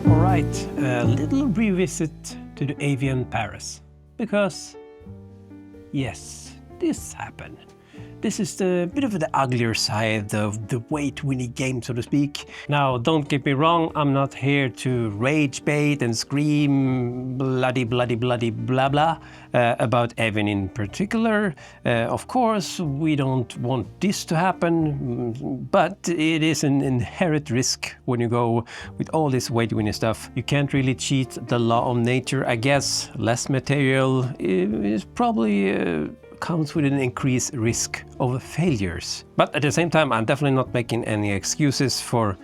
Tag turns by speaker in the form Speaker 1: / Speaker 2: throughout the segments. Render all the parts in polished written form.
Speaker 1: Alright, a little revisit to the Avian Parus. Because, yes, this happened. This is the bit of the uglier side of the weight-winning game, so to speak. Now, don't get me wrong, I'm not here to rage bait and scream bloody blah blah about Avian in particular. Of course, we don't want this to happen, but it is an inherent risk when you go with all this weight-winning stuff. You can't really cheat the law of nature, I guess. Less material is probably comes with an increased risk of failures. But at the same time, I'm definitely not making any excuses for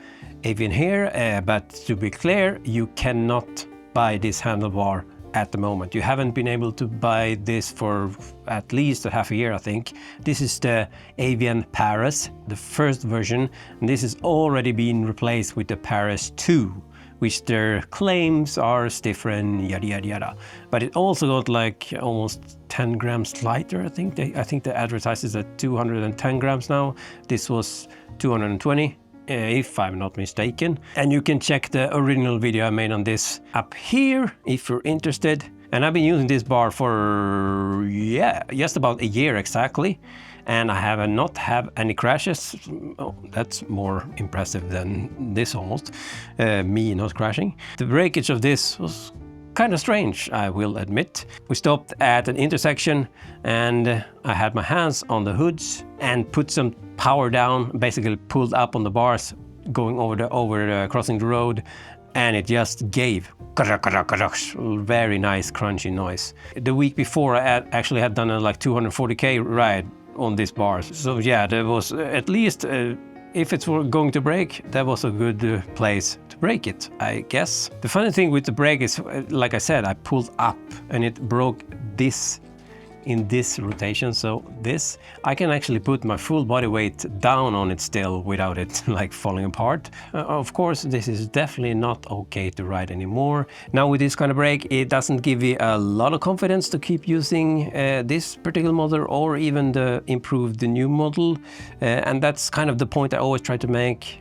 Speaker 1: Avian here, but to be clear, you cannot buy this handlebar at the moment. You haven't been able to buy this for at least a half a year, I think. This is the Avian Parus, the first version, and this has already been replaced with the Parus 2. Which their claims are stiffer and yada yada yada. But it also got like almost 10 grams lighter, I think. I think they advertise it at 210 grams now. This was 220, if I'm not mistaken. And you can check the original video I made on this up here if you're interested. And I've been using this bar for, yeah, just about a year exactly. And I have not had any crashes. Oh, that's more impressive than this almost, me not crashing. The breakage of this was kind of strange, I will admit. We stopped at an intersection and I had my hands on the hoods and put some power down, basically pulled up on the bars going over the crossing the road, and it just gave very nice crunchy noise. The week before I actually had done a like 240k ride on these bars. So yeah, there was at least, if it's going to break, that was a good place to break it, I guess. The funny thing with the brake is, like I said, I pulled up and it broke this in this rotation. So this, I can actually put my full body weight down on it still without it like falling apart. Of course, this is definitely not okay to ride anymore. Now with this kind of brake, it doesn't give you a lot of confidence to keep using this particular model or even the improved new model. And that's kind of the point I always try to make.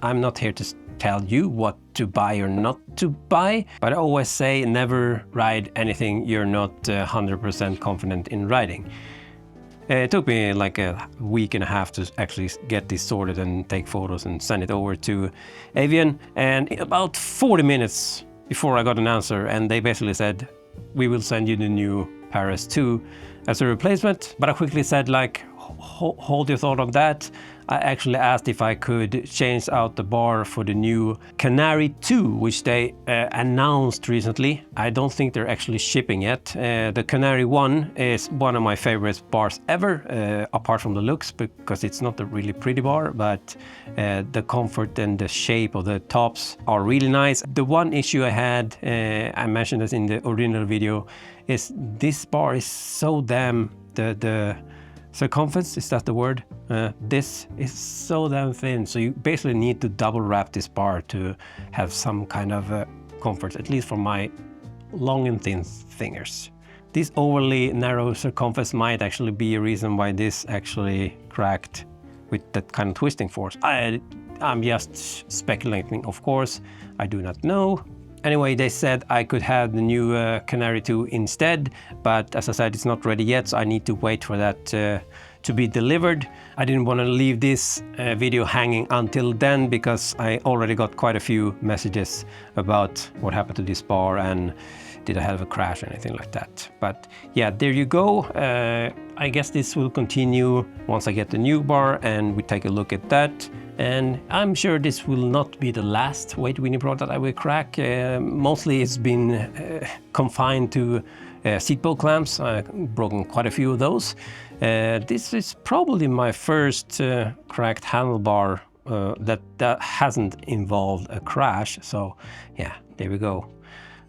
Speaker 1: I'm not here to tell you what to buy or not to buy, but I always say never ride anything you're not 100% confident in riding. It took me like a week and a half to actually get this sorted and take photos and send it over to Avian, and about 40 minutes before I got an answer, and they basically said, we will send you the new Parus 2 as a replacement. But I quickly said like, hold your thought on that. I actually asked if I could change out the bar for the new Canary 2, which they announced recently. I don't think they're actually shipping yet. The Canary 1 is one of my favorite bars ever, apart from the looks, because it's not a really pretty bar, but the comfort and the shape of the tops are really nice. The one issue I had, I mentioned this in the original video, is this bar is so damn, the circumference, is that the word? This is so damn thin, so you basically need to double wrap this bar to have some kind of comfort, at least for my long and thin fingers. This overly narrow circumference might actually be a reason why this actually cracked with that kind of twisting force. I'm just speculating, of course, I do not know. Anyway, they said I could have the new Canary 2 instead, but as I said, it's not ready yet, so I need to wait for that to be delivered. I didn't want to leave this video hanging until then, because I already got quite a few messages about what happened to this bar and did I have a crash or anything like that. But yeah, there you go. I guess this will continue once I get the new bar and we take a look at that. And I'm sure this will not be the last weight-winning product I will crack. Mostly it's been confined to seat bolt clamps. I've broken quite a few of those. This is probably my first cracked handlebar that hasn't involved a crash. So yeah, there we go.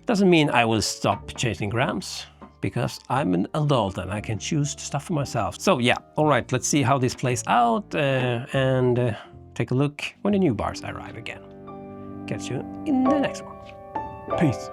Speaker 1: Doesn't mean I will stop chasing grams, because I'm an adult and I can choose stuff for myself. So yeah, all right, let's see how this plays out and take a look when the new bars arrive again. Catch you in the next one. Peace.